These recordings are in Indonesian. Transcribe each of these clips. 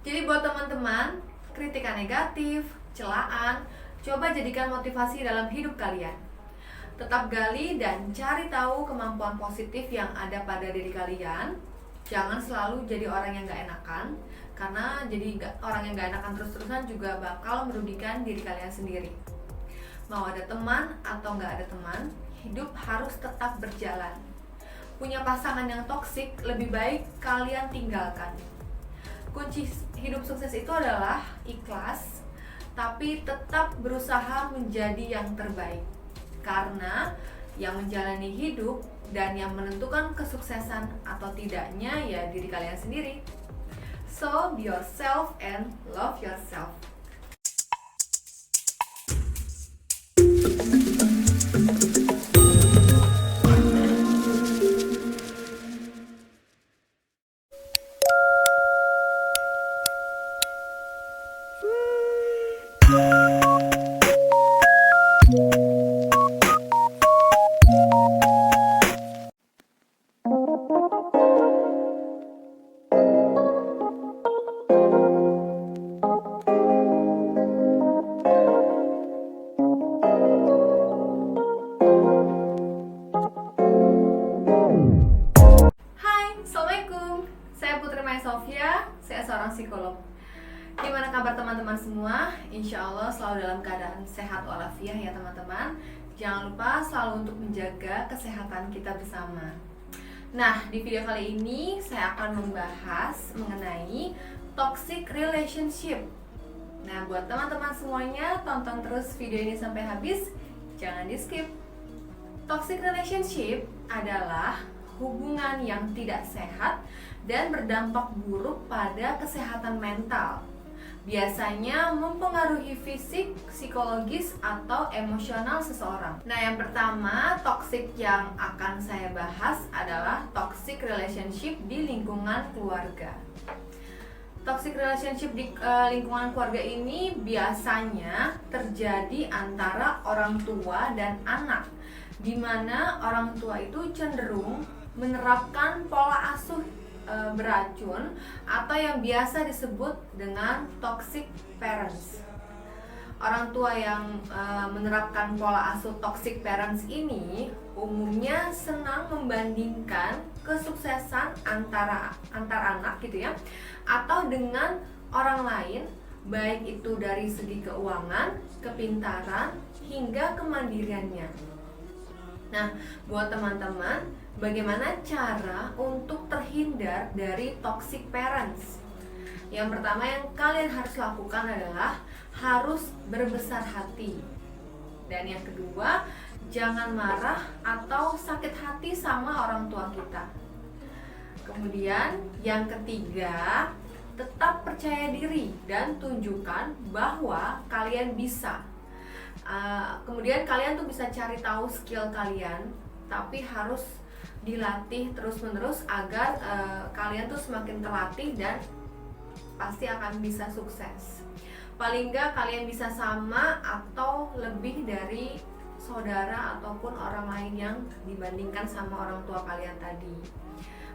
Jadi buat teman-teman, kritikan negatif, celaan, coba jadikan motivasi dalam hidup kalian. Tetap gali dan cari tahu kemampuan positif yang ada pada diri kalian. Jangan selalu jadi orang yang gak enakan, karena orang yang gak enakan terus-terusan juga bakal merugikan diri kalian sendiri. Mau ada teman atau gak ada teman, hidup harus tetap berjalan. Punya pasangan yang toksik, lebih baik kalian tinggalkan. Kunci hidup sukses itu adalah ikhlas, tapi tetap berusaha menjadi yang terbaik. Karena yang menjalani hidup dan yang menentukan kesuksesan atau tidaknya ya diri kalian sendiri. So, be yourself and love yourself. Sofia, saya seorang psikolog. Gimana kabar teman-teman semua? Insya Allah selalu dalam keadaan sehat walafiat ya teman-teman. Jangan lupa selalu untuk menjaga kesehatan kita bersama. Nah, di video kali ini saya akan membahas mengenai toxic relationship. Nah, buat teman-teman semuanya, tonton terus video ini sampai habis, jangan di skip. Toxic relationship adalah hubungan yang tidak sehat dan berdampak buruk pada kesehatan mental. Biasanya mempengaruhi fisik, psikologis, atau emosional seseorang. Nah, yang pertama, toxic yang akan saya bahas adalah toxic relationship di lingkungan keluarga. Toxic relationship di lingkungan keluarga ini biasanya terjadi antara orang tua dan anak, di mana orang tua itu cenderung menerapkan pola asuh beracun atau yang biasa disebut dengan toxic parents. Orang tua yang menerapkan pola asuh toxic parents ini umumnya senang membandingkan kesuksesan antar anak gitu ya, atau dengan orang lain, baik itu dari segi keuangan, kepintaran, hingga kemandiriannya. Nah, buat teman-teman, bagaimana cara untuk terhindar dari toxic parents? Yang pertama yang kalian harus lakukan adalah harus berbesar hati. Dan yang kedua, jangan marah atau sakit hati sama orang tua kita. Kemudian yang ketiga, tetap percaya diri dan tunjukkan bahwa kalian bisa. Kemudian kalian tuh bisa cari tahu skill kalian, tapi harus dilatih terus-menerus agar kalian tuh semakin terlatih dan pasti akan bisa sukses. Paling nggak kalian bisa sama atau lebih dari saudara ataupun orang lain yang dibandingkan sama orang tua kalian tadi.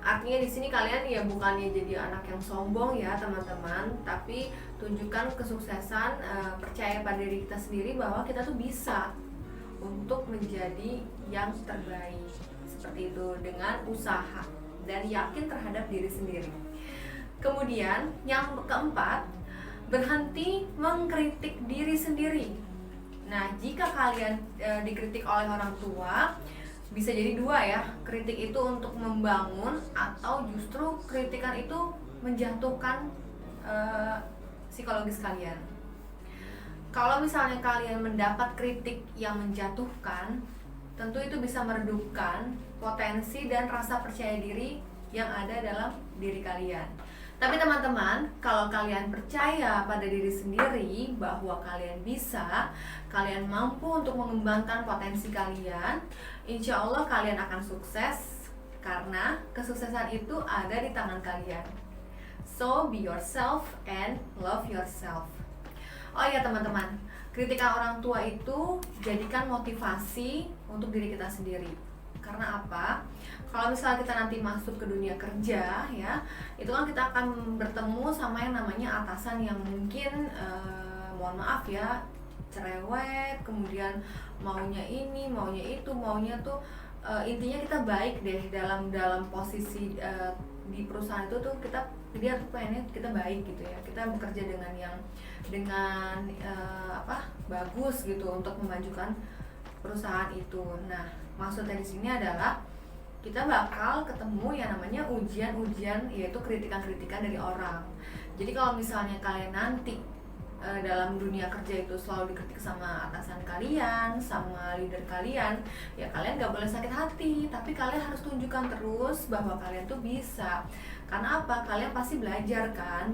Artinya di sini kalian ya bukannya jadi anak yang sombong ya teman-teman, tapi tunjukkan kesuksesan, percaya pada diri kita sendiri bahwa kita tuh bisa untuk menjadi yang terbaik. Seperti itu, dengan usaha dan yakin terhadap diri sendiri. Kemudian yang keempat, berhenti mengkritik diri sendiri. Nah, jika kalian dikritik oleh orang tua, bisa jadi dua ya, kritik itu untuk membangun atau justru kritikan itu menjatuhkan psikologis kalian. Kalau misalnya kalian mendapat kritik yang menjatuhkan, tentu itu bisa meredupkan potensi dan rasa percaya diri yang ada dalam diri kalian. Tapi teman-teman, kalau kalian percaya pada diri sendiri bahwa kalian bisa, kalian mampu untuk mengembangkan potensi kalian, insya Allah kalian akan sukses karena kesuksesan itu ada di tangan kalian. So, be yourself and love yourself. Oh iya teman-teman, kritikan orang tua itu jadikan motivasi untuk diri kita sendiri. Karena apa? Kalau misalnya kita nanti masuk ke dunia kerja ya, itu kan kita akan bertemu sama yang namanya atasan yang mungkin mohon maaf ya, cerewet, kemudian maunya ini, maunya itu, maunya tuh intinya kita baik deh dalam posisi di perusahaan itu tuh dia tuh pengennya kita baik gitu ya, kita bekerja dengan bagus gitu untuk memajukan perusahaan itu. Nah, maksudnya di sini adalah kita bakal ketemu yang namanya ujian-ujian, yaitu kritikan-kritikan dari orang. Jadi kalau misalnya kalian nanti dalam dunia kerja itu selalu dikritik sama atasan kalian, sama leader kalian, ya kalian gak boleh sakit hati, tapi kalian harus tunjukkan terus bahwa kalian tuh bisa. Karena apa? Kalian pasti belajar kan,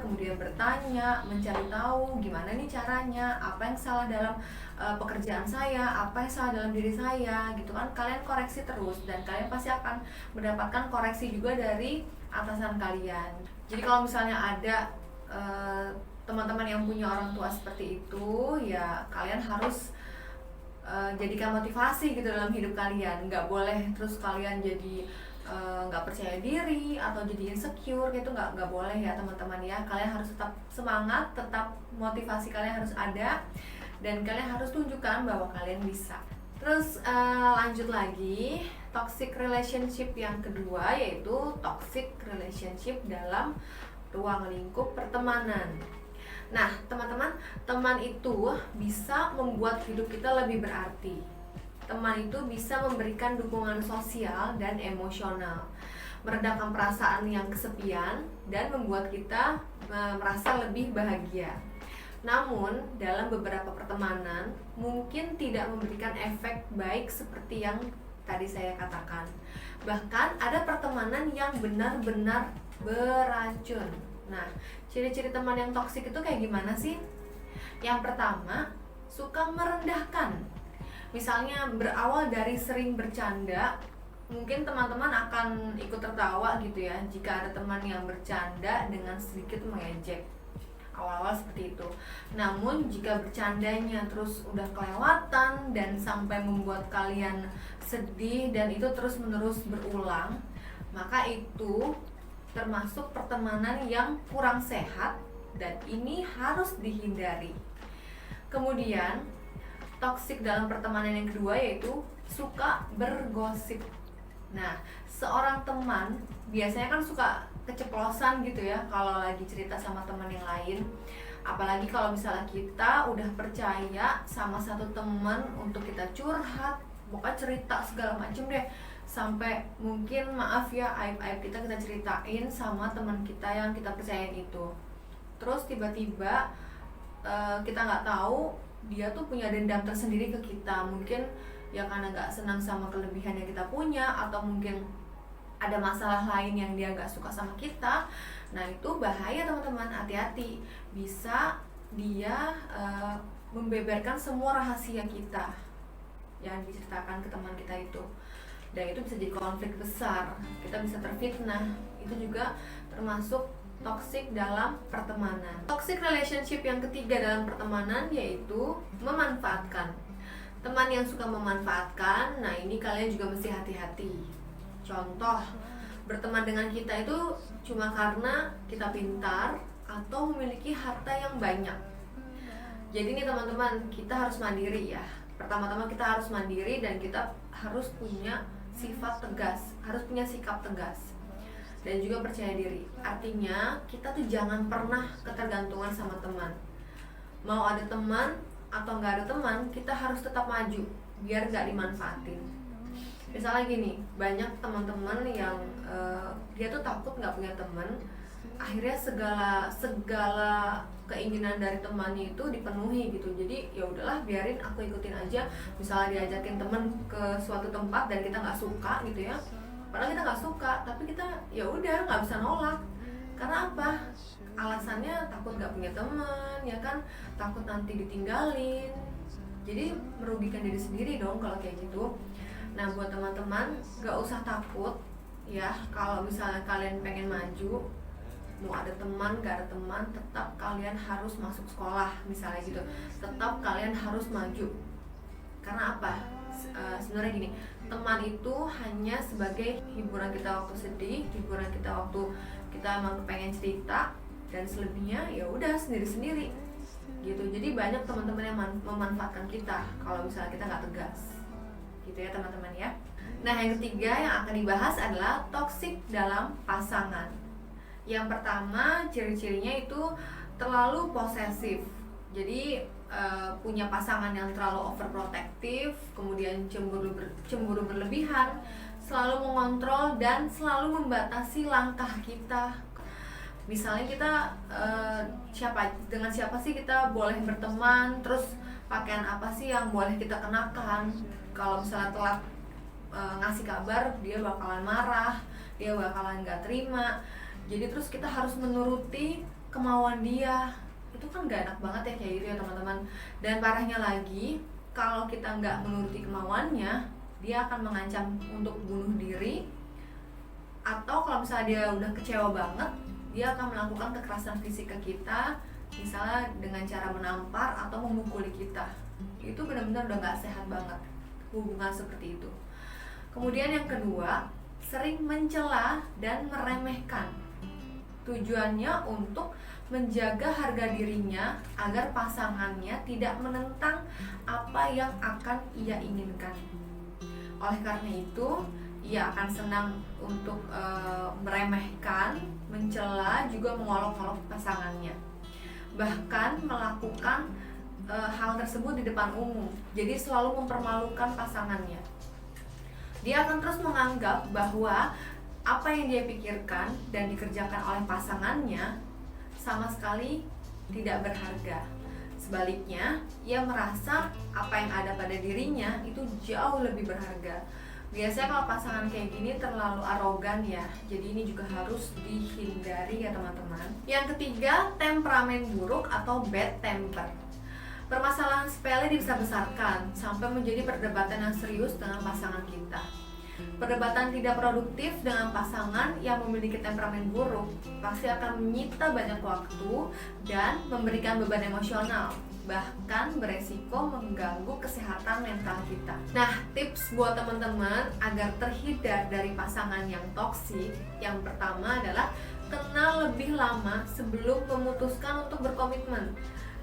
kemudian bertanya, mencari tahu gimana nih caranya, apa yang salah dalam pekerjaan saya, apa yang salah dalam diri saya, gitu kan. Kalian koreksi terus dan kalian pasti akan mendapatkan koreksi juga dari atasan kalian. Jadi kalau misalnya ada teman-teman yang punya orang tua seperti itu, ya kalian harus jadikan motivasi gitu dalam hidup kalian. Nggak boleh terus kalian jadi nggak percaya diri atau jadi insecure gitu, nggak boleh ya teman-teman ya. Kalian harus tetap semangat, tetap motivasi kalian harus ada, dan kalian harus tunjukkan bahwa kalian bisa. Terus lanjut lagi, toxic relationship yang kedua yaitu toxic relationship dalam ruang lingkup pertemanan. Nah, teman-teman, teman itu bisa membuat hidup kita lebih berarti. Teman itu bisa memberikan dukungan sosial dan emosional, meredakan perasaan yang kesepian, dan membuat kita merasa lebih bahagia. Namun, dalam beberapa pertemanan mungkin tidak memberikan efek baik seperti yang tadi saya katakan. Bahkan ada pertemanan yang benar-benar beracun. Nah, ciri-ciri teman yang toksik itu kayak gimana sih? Yang pertama, suka merendahkan. Misalnya berawal dari sering bercanda, mungkin teman-teman akan ikut tertawa gitu ya jika ada teman yang bercanda dengan sedikit mengejek. Awal-awal seperti itu. Namun jika bercandanya terus udah kelewatan dan sampai membuat kalian sedih dan itu terus-menerus berulang, maka itu termasuk pertemanan yang kurang sehat dan ini harus dihindari. Kemudian, toksik dalam pertemanan yang kedua yaitu suka bergosip. Nah, seorang teman biasanya kan suka keceplosan gitu ya kalau lagi cerita sama teman yang lain. Apalagi kalau misalnya kita udah percaya sama satu teman untuk kita curhat, pokoknya cerita segala macem deh, sampai mungkin maaf ya aib-aib kita ceritain sama teman kita yang kita percayain itu. Terus tiba-tiba kita nggak tahu dia tuh punya dendam tersendiri ke kita, mungkin ya karena nggak senang sama kelebihan yang kita punya, atau mungkin ada masalah lain yang dia nggak suka sama kita. Nah itu bahaya teman-teman, hati-hati, bisa dia membeberkan semua rahasia kita yang diceritakan ke teman kita itu, dan itu bisa jadi konflik besar, kita bisa terfitnah. Itu juga termasuk toxic dalam pertemanan. Toxic relationship yang ketiga dalam pertemanan yaitu memanfaatkan. Teman yang suka memanfaatkan, nah ini kalian juga mesti hati-hati. Contoh, berteman dengan kita itu cuma karena kita pintar atau memiliki harta yang banyak. Jadi nih teman-teman, kita harus mandiri ya. Pertama-tama kita harus mandiri dan kita harus punya sifat tegas, harus punya sikap tegas, dan juga percaya diri. Artinya kita tuh jangan pernah ketergantungan sama teman. Mau ada teman atau nggak ada teman, kita harus tetap maju biar nggak dimanfaatin. Misalnya gini, banyak teman-teman yang dia tuh takut nggak punya teman, akhirnya segala keinginan dari temannya itu dipenuhi gitu. Jadi ya udahlah, biarin aku ikutin aja. Misalnya diajakin teman ke suatu tempat dan kita nggak suka gitu ya, padahal kita nggak suka, tapi kita ya udah nggak bisa nolak. Karena apa? Alasannya takut nggak punya teman, ya kan, takut nanti ditinggalin. Jadi merugikan diri sendiri dong kalau kayak gitu. Nah buat teman-teman, nggak usah takut ya kalau misalnya kalian pengen maju, mau ada teman gak ada teman, tetap kalian harus masuk sekolah misalnya gitu, tetap kalian harus maju. Karena apa? Sebenarnya gini, teman itu hanya sebagai hiburan kita waktu sedih, hiburan kita waktu kita emang pengen cerita, dan selebihnya ya udah sendiri-sendiri gitu. Jadi banyak teman-teman yang memanfaatkan kita kalau misalnya kita nggak tegas gitu ya teman-teman ya. Nah, yang ketiga yang akan dibahas adalah toksik dalam pasangan. Yang pertama, ciri-cirinya itu terlalu posesif. Jadi punya pasangan yang terlalu overprotective, kemudian cemburu berlebihan, selalu mengontrol dan selalu membatasi langkah kita. Misalnya kita dengan siapa sih kita boleh berteman, terus pakaian apa sih yang boleh kita kenakan. Kalau misalnya telat ngasih kabar, dia bakalan marah, dia bakalan nggak terima. Jadi terus kita harus menuruti kemauan dia. Itu kan gak enak banget ya kayak gitu ya teman-teman. Dan parahnya lagi, kalau kita nggak menuruti kemauannya, dia akan mengancam untuk bunuh diri. Atau kalau misalnya dia udah kecewa banget, dia akan melakukan kekerasan fisik ke kita, misalnya dengan cara menampar atau memukuli kita. Itu benar-benar udah gak sehat banget hubungan seperti itu. Kemudian yang kedua, sering mencela dan meremehkan. Tujuannya untuk menjaga harga dirinya agar pasangannya tidak menentang apa yang akan ia inginkan. Oleh karena itu, ia akan senang untuk meremehkan, mencela, juga mengolok-olok pasangannya. Bahkan melakukan hal tersebut di depan umum. Jadi selalu mempermalukan pasangannya. Dia akan terus menganggap bahwa apa yang dia pikirkan dan dikerjakan oleh pasangannya sama sekali tidak berharga. Sebaliknya, ia merasa apa yang ada pada dirinya itu jauh lebih berharga. Biasanya kalau pasangan kayak gini terlalu arogan ya, jadi ini juga harus dihindari ya teman-teman. Yang ketiga, temperamen buruk atau bad temper. Permasalahan sepele dibesar-besarkan sampai menjadi perdebatan yang serius dengan pasangan kita. Perdebatan tidak produktif dengan pasangan yang memiliki temperamen buruk pasti akan menyita banyak waktu dan memberikan beban emosional, bahkan beresiko mengganggu kesehatan mental kita. Nah, tips buat teman-teman agar terhindar dari pasangan yang toksik, yang pertama adalah kenal lebih lama sebelum memutuskan untuk berkomitmen.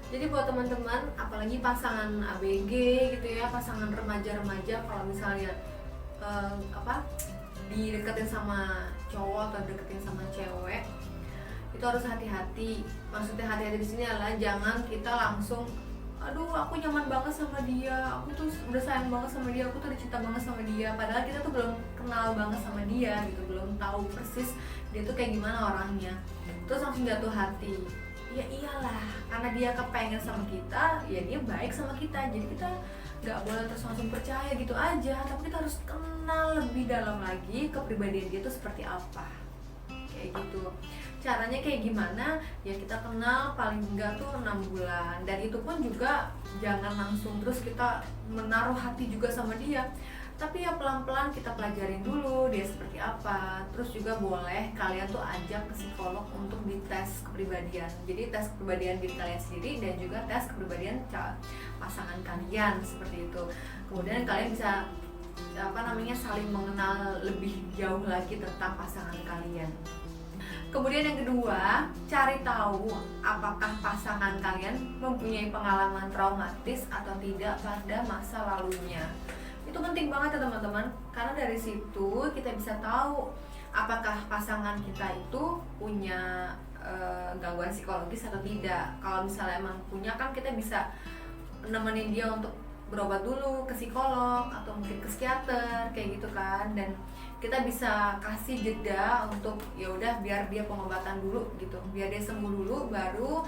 Jadi buat teman-teman, apalagi pasangan ABG gitu ya, pasangan remaja-remaja, kalau misalnya dideketin sama cowok atau deketin sama cewek, itu harus hati-hati. Maksudnya hati-hati di sini adalah jangan kita langsung, aduh aku nyaman banget sama dia, aku tuh udah sayang banget sama dia, aku tuh udah cinta banget sama dia, padahal kita tuh belum kenal banget sama dia gitu, belum tahu persis dia tuh kayak gimana orangnya, terus langsung jatuh hati. Ya iyalah, karena dia kepengen sama kita, ya dia baik sama kita, jadi kita nggak boleh terus langsung percaya gitu aja, tapi kita harus kenal lebih dalam lagi kepribadian dia tuh seperti apa, kayak gitu. Caranya kayak gimana? Ya kita kenal paling enggak tuh 6 bulan, dan itu pun juga jangan langsung terus kita menaruh hati juga sama dia, tapi ya pelan-pelan kita pelajarin dulu dia seperti apa. Terus juga boleh kalian tuh ajak ke psikolog untuk dites kepribadian. Jadi tes kepribadian diri kalian sendiri dan juga tes kepribadian pasangan kalian seperti itu. Kemudian kalian bisa saling mengenal lebih jauh lagi tentang pasangan kalian. Kemudian yang kedua, cari tahu apakah pasangan kalian mempunyai pengalaman traumatis atau tidak pada masa lalunya. Itu penting banget ya teman-teman, karena dari situ kita bisa tahu apakah pasangan kita itu punya gangguan psikologis atau tidak. Kalau misalnya emang punya, kan kita bisa nemenin dia untuk berobat dulu ke psikolog atau mungkin ke psikiater kayak gitu kan, dan kita bisa kasih jeda untuk ya udah biar dia pengobatan dulu gitu, biar dia sembuh dulu baru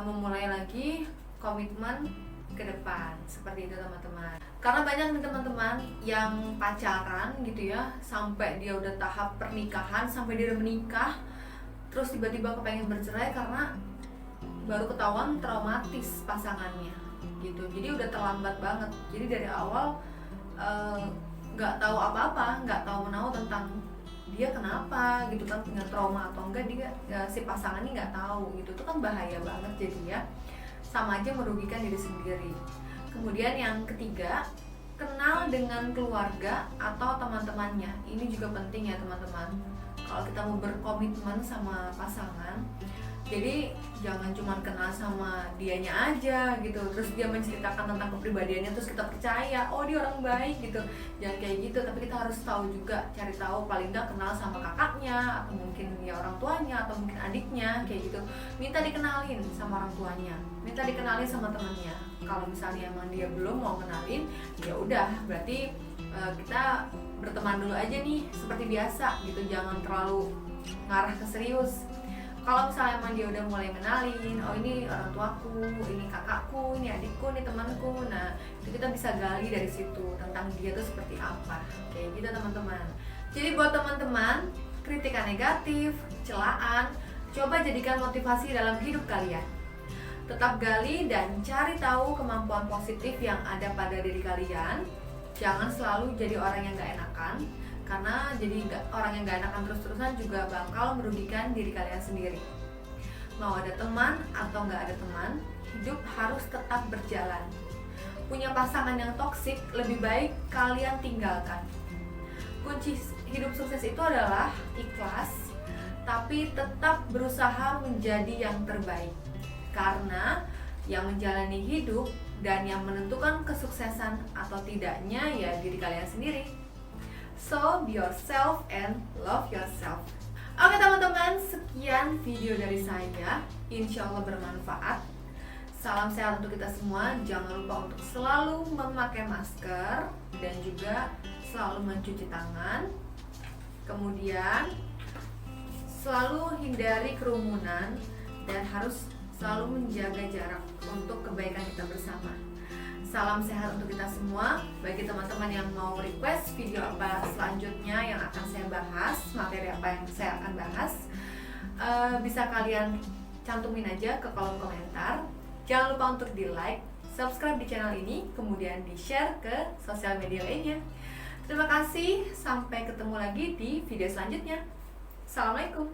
memulai lagi komitmen ke depan, seperti itu teman-teman. Karena banyak nih teman-teman yang pacaran gitu ya, sampai dia udah tahap pernikahan, sampai dia udah menikah, terus tiba-tiba kepengen bercerai karena baru ketahuan traumatis pasangannya gitu. Jadi udah terlambat banget. Jadi dari awal nggak tahu apa-apa, nggak tahu menahu tentang dia kenapa gitu kan, punya trauma atau enggak, dia si pasangan ini nggak tahu gitu. Itu kan bahaya banget, jadi ya sama aja merugikan diri sendiri. Kemudian yang ketiga, kenal dengan keluarga atau teman-temannya. Ini juga penting ya teman-teman. Kalau kita mau berkomitmen sama pasangan, jadi jangan cuma kenal sama dianya aja gitu, terus dia menceritakan tentang kepribadiannya terus kita percaya, oh dia orang baik gitu. Jangan kayak gitu, tapi kita harus tahu juga, cari tahu, paling nggak kenal sama kakaknya atau mungkin ya orang tuanya atau mungkin adiknya kayak gitu. Minta dikenalin sama orang tuanya, minta dikenalin sama temannya. Kalau misalnya emang dia belum mau kenalin, ya udah berarti kita berteman dulu aja nih seperti biasa gitu, jangan terlalu ngarah ke serius. Kalau misalnya emang dia udah mulai kenalin, oh ini orang tuaku, ini kakakku, ini adikku, ini temanku, nah itu kita bisa gali dari situ tentang dia tuh seperti apa, kayak gitu teman-teman. Jadi buat teman-teman, kritikan negatif, celaan, coba jadikan motivasi dalam hidup kalian. Tetap gali dan cari tahu kemampuan positif yang ada pada diri kalian. Jangan selalu jadi orang yang gak enakan, karena jadi orang yang gak enakan terus-terusan juga bakal merugikan diri kalian sendiri. Mau ada teman atau gak ada teman, hidup harus tetap berjalan. Punya pasangan yang toksik, lebih baik kalian tinggalkan. Kunci hidup sukses itu adalah ikhlas, tapi tetap berusaha menjadi yang terbaik. Karena yang menjalani hidup dan yang menentukan kesuksesan atau tidaknya ya diri kalian sendiri. So, be yourself and love yourself. Oke teman-teman, sekian video dari saya. Insya Allah bermanfaat. Salam sehat untuk kita semua. Jangan lupa untuk selalu memakai masker dan juga selalu mencuci tangan. Kemudian selalu hindari kerumunan dan harus selalu menjaga jarak untuk kebaikan kita bersama. Salam sehat untuk kita semua. Bagi teman-teman yang mau request video apa selanjutnya yang akan saya bahas, materi apa yang saya akan bahas, bisa kalian cantumin aja ke kolom komentar. Jangan lupa untuk di like, subscribe di channel ini, kemudian di share ke sosial media lainnya. Terima kasih, sampai ketemu lagi di video selanjutnya. Assalamualaikum.